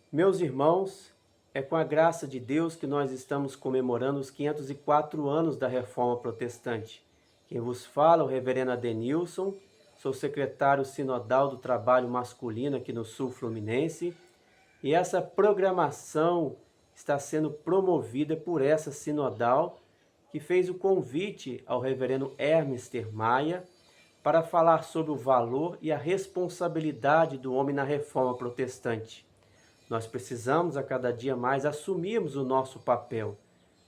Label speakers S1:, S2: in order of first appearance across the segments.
S1: Meus irmãos, é com a graça de Deus que nós estamos comemorando os 504 anos da Reforma Protestante. Quem vos fala é o reverendo Adenilson, sou secretário sinodal do trabalho masculino aqui no Sul Fluminense, e essa programação está sendo promovida por essa sinodal que fez o convite ao reverendo Hermes Maia para falar sobre o valor e a responsabilidade do homem na Reforma Protestante. Nós precisamos a cada dia mais assumirmos o nosso papel.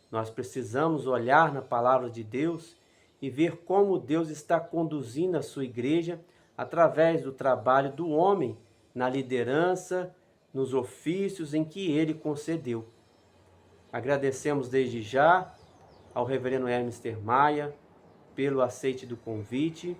S1: Nós precisamos olhar na palavra de Deus e ver como Deus está conduzindo a sua igreja através do trabalho do homem na liderança, nos ofícios em que ele concedeu. Agradecemos desde já ao reverendo Hermes Maia pelo aceite do convite.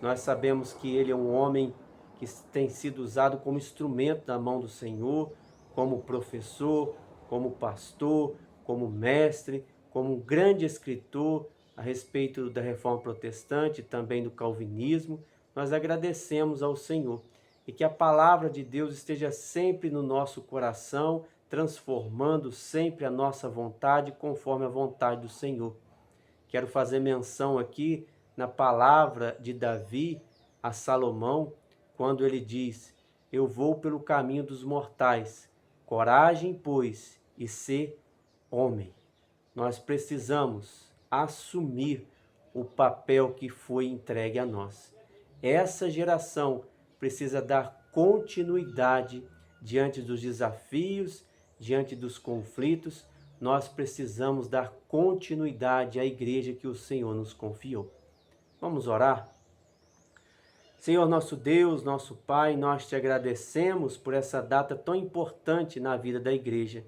S1: Nós sabemos que ele é um homem que tem sido usado como instrumento na mão do Senhor, como professor, como pastor, como mestre, como um grande escritor a respeito da Reforma Protestante e também do Calvinismo. Nós agradecemos ao Senhor e que a palavra de Deus esteja sempre no nosso coração, transformando sempre a nossa vontade conforme a vontade do Senhor. Quero fazer menção aqui na palavra de Davi a Salomão, quando ele diz: Eu vou pelo caminho dos mortais, coragem, pois, e ser homem. Nós precisamos assumir o papel que foi entregue a nós. Essa geração precisa dar continuidade diante dos desafios, diante dos conflitos. Nós precisamos dar continuidade à igreja que o Senhor nos confiou. Vamos orar? Senhor nosso Deus, nosso Pai, nós te agradecemos por essa data tão importante na vida da igreja.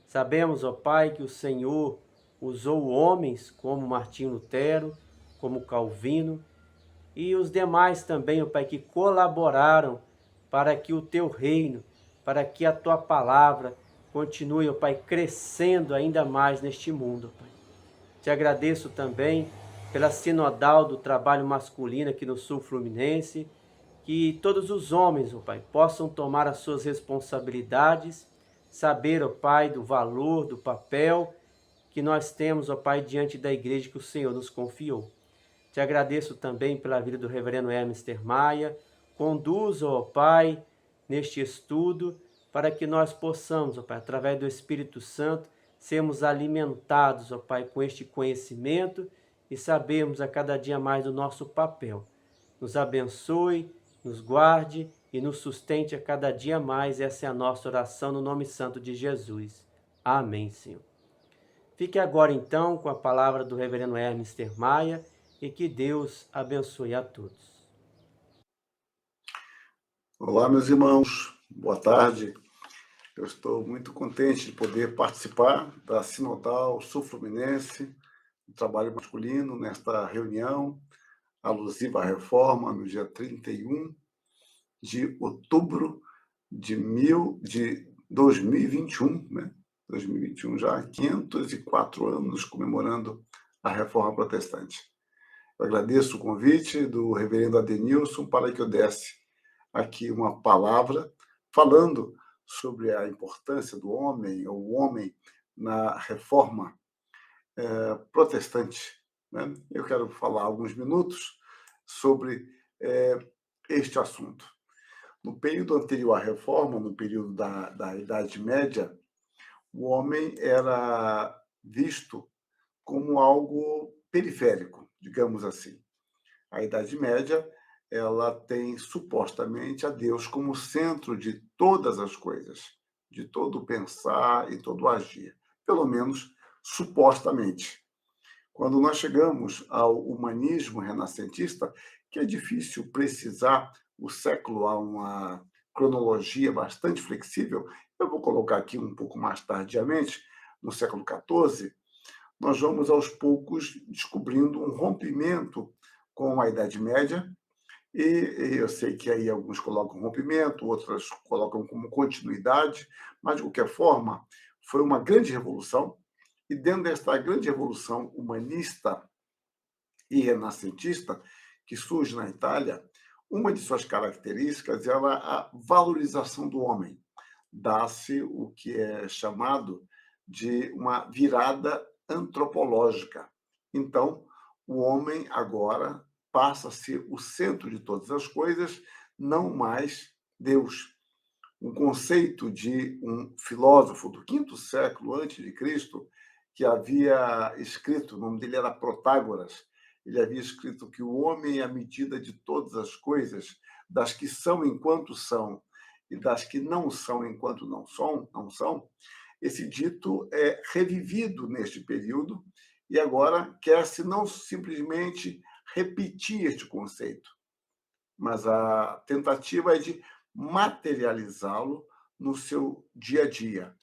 S1: Sabemos, ó Pai, que o Senhor usou homens como Martinho Lutero, como Calvino e os demais também, ó Pai, que colaboraram para que o teu reino, para que a tua palavra continue, ó Pai, crescendo ainda mais neste mundo, ó Pai. Te agradeço também pela sinodal do trabalho masculino aqui no Sul Fluminense, que todos os homens, ó Pai, possam tomar as suas responsabilidades, saber, ó Pai, do valor, do papel que nós temos, ó Pai, diante da igreja que o Senhor nos confiou. Te agradeço também pela vida do reverendo Hermes Maia. Conduza, ó Pai, neste estudo, para que nós possamos, ó Pai, através do Espírito Santo, sermos alimentados, ó Pai, com este conhecimento e sabermos a cada dia mais do nosso papel. Nos abençoe, nos guarde e nos sustente a cada dia mais. Essa é a nossa oração no nome santo de Jesus. Amém, Senhor. Fique agora então com a palavra do reverendo Hermes Maia e que Deus abençoe a todos.
S2: Olá, meus irmãos, boa tarde. Eu estou muito contente de poder participar da Sinodal Sul Fluminense, do trabalho masculino, nesta reunião alusiva à reforma, no dia 31 de outubro de 2021, né? 2021, já há 504 anos comemorando a reforma protestante. Eu agradeço o convite do reverendo Adenilson para que eu desse aqui uma palavra falando sobre a importância do homem, ou o homem na reforma protestante, né? Eu quero falar alguns minutos sobre este assunto. No período anterior à reforma, no período da Idade Média, o homem era visto como algo periférico, digamos assim. A Idade Média, ela tem supostamente a Deus como centro de todas as coisas, de todo o pensar e todo o agir, pelo menos supostamente. Quando nós chegamos ao humanismo renascentista, que é difícil precisar o século a uma cronologia bastante flexível, eu vou colocar aqui um pouco mais tardiamente, no século XIV, nós vamos aos poucos descobrindo um rompimento com a Idade Média, e eu sei que aí alguns colocam rompimento, outras colocam como continuidade, mas de qualquer forma, foi uma grande revolução, e dentro desta grande revolução humanista e renascentista que surge na Itália, uma de suas características era a valorização do homem. dá-se o que é chamado de uma virada antropológica. Então, o homem agora passa a ser o centro de todas as coisas, não mais Deus. Um conceito de um filósofo do quinto século antes de Cristo, que havia escrito, o nome dele era Protágoras, ele havia escrito que o homem é a medida de todas as coisas, das que são enquanto são e das que não são enquanto não são. Esse dito é revivido neste período e agora quer-se não simplesmente repetir este conceito, mas a tentativa é de materializá-lo no seu dia a dia.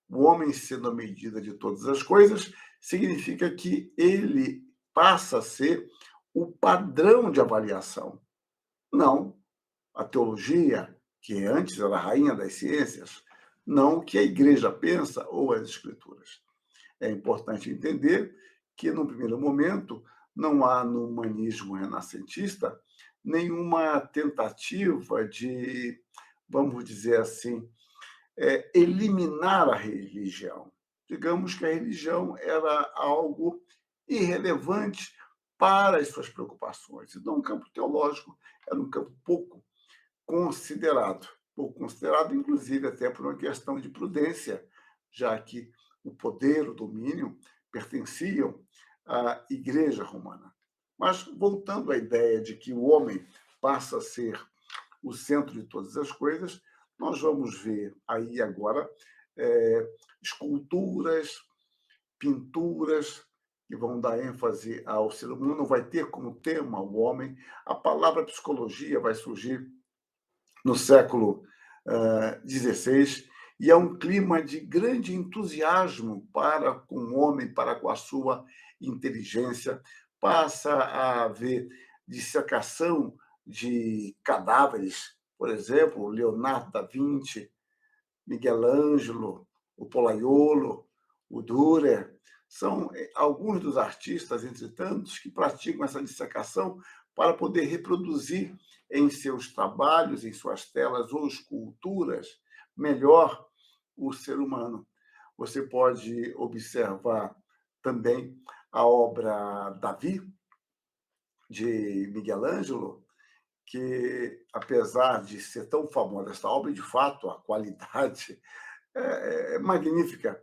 S2: O homem sendo a medida de todas as coisas significa que ele passa a ser o padrão de avaliação, não a teologia, que antes era a rainha das ciências, não o que a igreja pensa ou as escrituras. É importante entender que, no primeiro momento, não há no humanismo renascentista nenhuma tentativa de, vamos dizer assim, eliminar a religião. Digamos que a religião era algo irrelevante para as suas preocupações. Então, o campo teológico era um campo pouco considerado, inclusive até por uma questão de prudência, já que o poder, o domínio, pertenciam à Igreja Romana. Mas, voltando à ideia de que o homem passa a ser o centro de todas as coisas, nós vamos ver aí agora esculturas, pinturas que vão dar ênfase ao ser humano, vai ter como tema o homem. A palavra psicologia vai surgir no século XVI, e é um clima de grande entusiasmo para com o homem, para com a sua inteligência. Passa a haver dissecação de cadáveres, por exemplo, Leonardo da Vinci, Miguel Ângelo, o Polaiolo, o Dürer, são alguns dos artistas, entre tantos, que praticam essa dissecação para poder reproduzir em seus trabalhos, em suas telas ou esculturas, melhor o ser humano. Você pode observar também a obra Davi, de Miguel Ângelo, que, apesar de ser tão famosa essa obra, de fato, a qualidade é magnífica.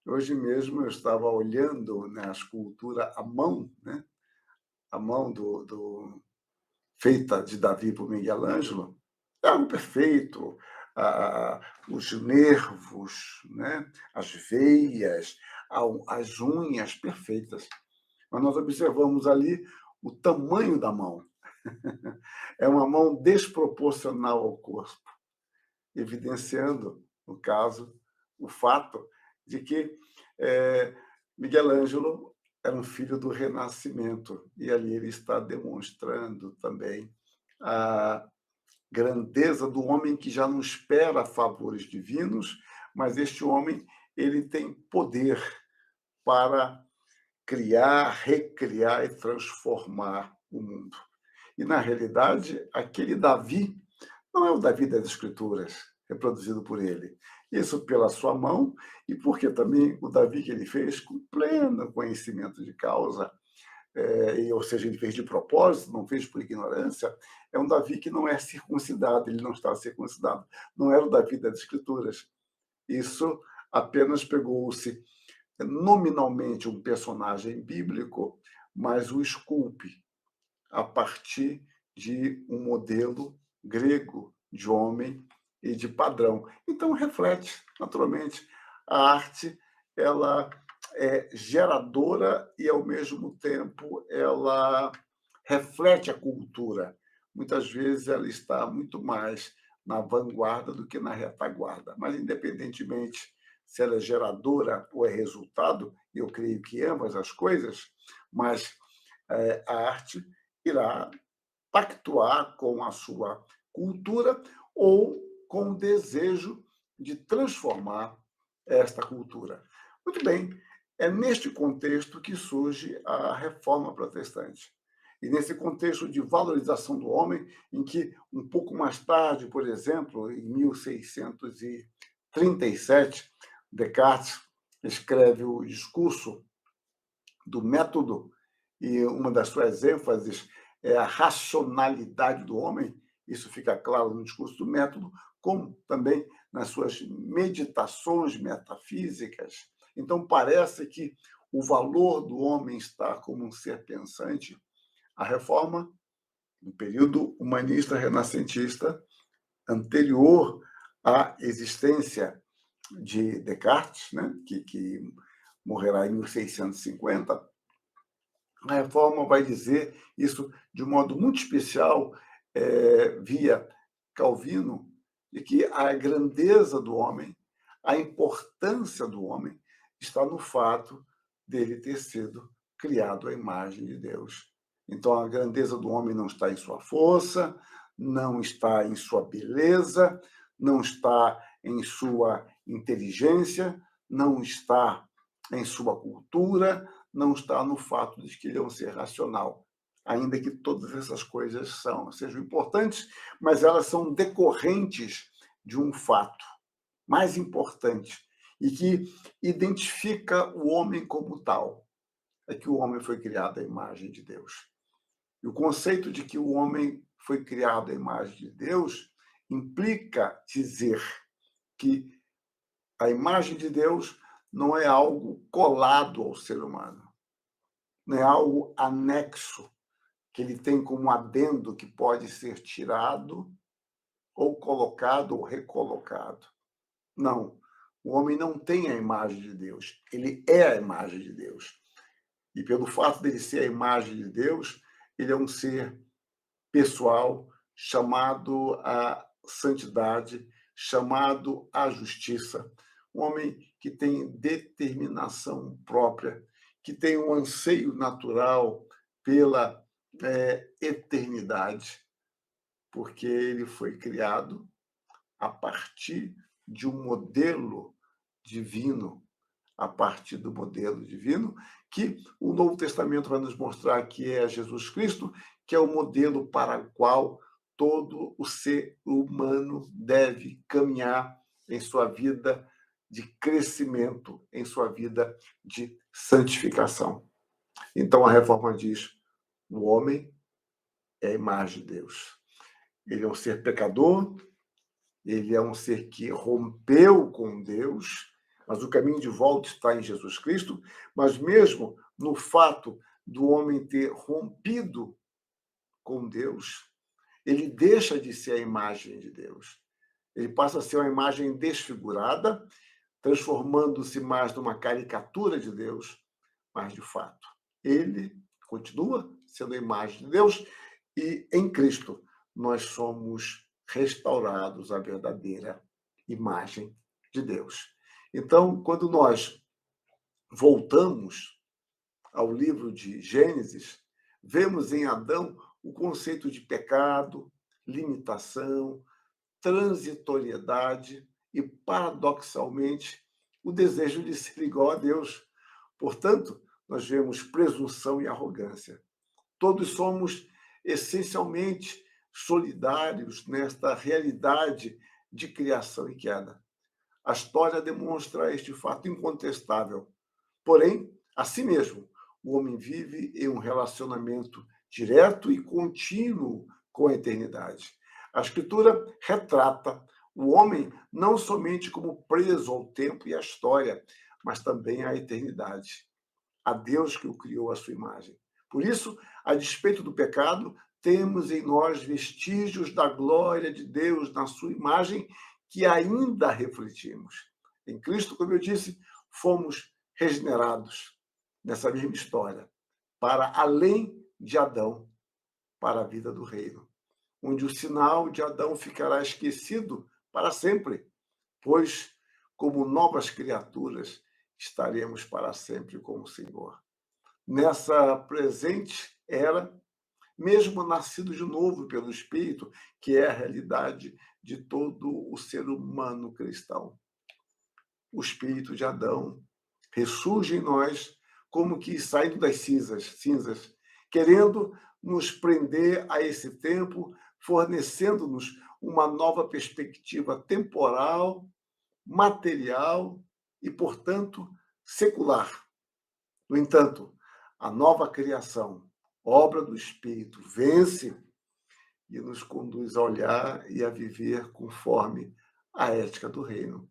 S2: Hoje mesmo eu estava olhando, né, a escultura à mão, né, a mão feita de Davi por Miguel Ângelo, é algo perfeito. Os nervos, né, as veias, as unhas perfeitas. Mas nós observamos ali o tamanho da mão. É uma mão desproporcional ao corpo, evidenciando, no caso, o fato de que Miguel Ângelo era um filho do Renascimento, e ali ele está demonstrando também a grandeza do homem que já não espera favores divinos, mas este homem ele tem poder para criar, recriar e transformar o mundo. E, na realidade, aquele Davi não é o Davi das Escrituras, reproduzido por ele. Isso pela sua mão e porque também o Davi que ele fez com pleno conhecimento de causa, ou seja, ele fez de propósito, não fez por ignorância, é um Davi que não é circuncidado, ele não está circuncidado. Não era o Davi das Escrituras. Isso apenas pegou-se nominalmente um personagem bíblico, mas o esculpe a partir de um modelo grego de homem e de padrão. Então, reflete, naturalmente, a arte ela é geradora e, ao mesmo tempo, ela reflete a cultura. Muitas vezes ela está muito mais na vanguarda do que na retaguarda. Mas, independentemente se ela é geradora ou é resultado, eu creio que ambas as coisas, mas a arte irá pactuar com a sua cultura ou com o desejo de transformar esta cultura. Muito bem, é neste contexto que surge a Reforma Protestante. E nesse contexto de valorização do homem, em que, um pouco mais tarde, por exemplo, em 37, Descartes escreve o discurso do método, e uma das suas ênfases é a racionalidade do homem. Isso fica claro no discurso do método, como também nas suas meditações metafísicas. Então, parece que o valor do homem está como um ser pensante. A reforma, no período humanista renascentista, anterior à existência de Descartes, né, que morrerá em 1650, a reforma vai dizer isso de um modo muito especial, via Calvino, de que a grandeza do homem, a importância do homem, está no fato dele ter sido criado à imagem de Deus. Então, a grandeza do homem não está em sua força, não está em sua beleza, não está em sua inteligência, não está em sua cultura, não está no fato de que ele é um ser racional, ainda que todas essas coisas sejam importantes, mas elas são decorrentes de um fato mais importante e que identifica o homem como tal, é que o homem foi criado à imagem de Deus. E o conceito de que o homem foi criado à imagem de Deus implica dizer que a imagem de Deus não é algo colado ao ser humano, não é algo anexo, que ele tem como adendo que pode ser tirado ou colocado ou recolocado. Não, o homem não tem a imagem de Deus, ele é a imagem de Deus. E pelo fato dele ser a imagem de Deus, ele é um ser pessoal, chamado à santidade, chamado à justiça. Um homem que tem determinação própria, que tem um anseio natural pela eternidade, porque ele foi criado a partir de um modelo divino, a partir do modelo divino, que o Novo Testamento vai nos mostrar que é Jesus Cristo, que é o modelo para o qual todo o ser humano deve caminhar em sua vida de crescimento, em sua vida de santificação. Então, a reforma diz: o homem é a imagem de Deus. Ele é um ser pecador, ele é um ser que rompeu com Deus, mas o caminho de volta está em Jesus Cristo. Mas mesmo no fato do homem ter rompido com Deus, ele deixa de ser a imagem de Deus. Ele passa a ser uma imagem desfigurada, transformando-se mais numa caricatura de Deus, mas de fato, ele continua sendo a imagem de Deus, e em Cristo nós somos restaurados à verdadeira imagem de Deus. Então, quando nós voltamos ao livro de Gênesis, vemos em Adão o conceito de pecado, limitação, transitoriedade e, paradoxalmente, o desejo de ser igual a Deus. Portanto, nós vemos presunção e arrogância. Todos somos essencialmente solidários nesta realidade de criação e queda. A história demonstra este fato incontestável. Porém, assim mesmo, o homem vive em um relacionamento direto e contínuo com a eternidade. A Escritura retrata o homem não somente como preso ao tempo e à história, mas também à eternidade, a Deus que o criou à sua imagem. Por isso, a despeito do pecado, temos em nós vestígios da glória de Deus na sua imagem que ainda refletimos. Em Cristo, como eu disse, fomos regenerados nessa mesma história, para além de Adão, para a vida do reino, onde o sinal de Adão ficará esquecido para sempre, pois, como novas criaturas, estaremos para sempre com o Senhor. Nessa presente era, mesmo nascido de novo pelo Espírito, que é a realidade de todo o ser humano cristão. O Espírito de Adão ressurge em nós como que saindo das cinzas, querendo nos prender a esse tempo, fornecendo-nos uma nova perspectiva temporal material e, portanto, secular. No entanto, a nova criação, obra do Espírito, vence e nos conduz a olhar e a viver conforme a ética do reino.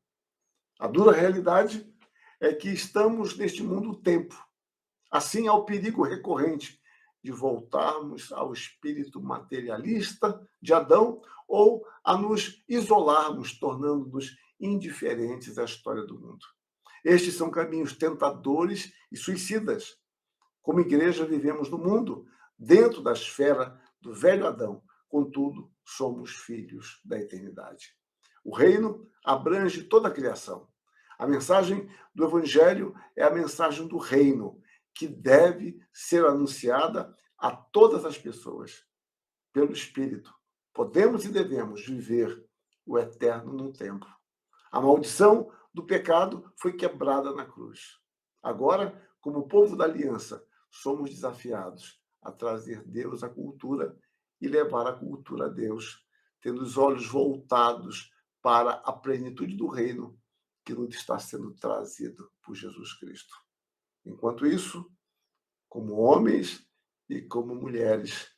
S2: A dura realidade é que estamos neste mundo tempo. Assim, há o perigo recorrente de voltarmos ao espírito materialista de Adão ou a nos isolarmos, tornando-nos indiferentes à história do mundo. Estes são caminhos tentadores e suicidas. Como igreja, vivemos no mundo, dentro da esfera do velho Adão. Contudo, somos filhos da eternidade. O reino abrange toda a criação. A mensagem do Evangelho é a mensagem do reino, que deve ser anunciada a todas as pessoas, pelo Espírito. Podemos e devemos viver o eterno no tempo. A maldição do pecado foi quebrada na cruz. Agora, como povo da aliança, somos desafiados a trazer Deus à cultura e levar a cultura a Deus, tendo os olhos voltados para a plenitude do reino que nos está sendo trazido por Jesus Cristo. Enquanto isso, como homens e como mulheres,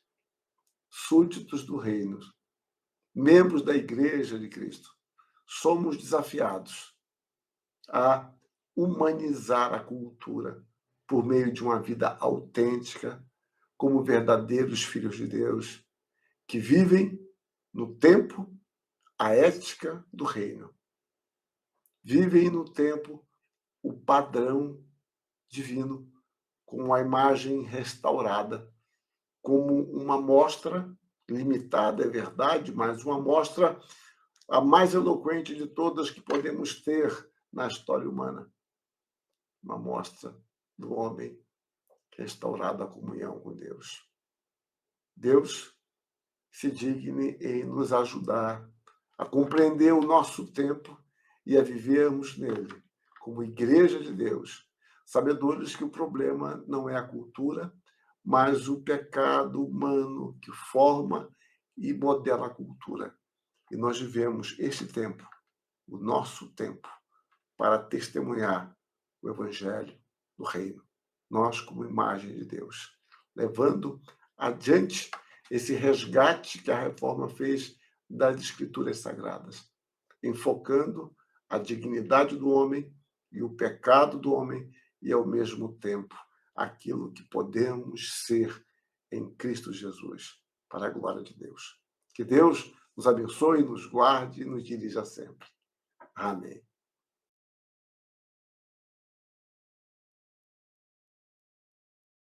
S2: súditos do reino, membros da Igreja de Cristo, somos desafiados a humanizar a cultura por meio de uma vida autêntica, como verdadeiros filhos de Deus, que vivem no tempo a ética do reino. Vivem no tempo o padrão divino, com a imagem restaurada, como uma amostra limitada, é verdade, mas uma amostra a mais eloquente de todas que podemos ter na história humana. Uma amostra do homem restaurado à comunhão com Deus. Deus se digne em nos ajudar a compreender o nosso tempo e a vivermos nele como igreja de Deus, sabedores que o problema não é a cultura, mas o pecado humano que forma e modela a cultura. E nós vivemos este tempo, o nosso tempo, para testemunhar o Evangelho do Reino. Nós, como imagem de Deus, levando adiante esse resgate que a Reforma fez das Escrituras Sagradas, enfocando a dignidade do homem e o pecado do homem e, ao mesmo tempo, aquilo que podemos ser em Cristo Jesus, para a glória de Deus. Que Deus nos abençoe, nos guarde e nos dirija sempre. Amém.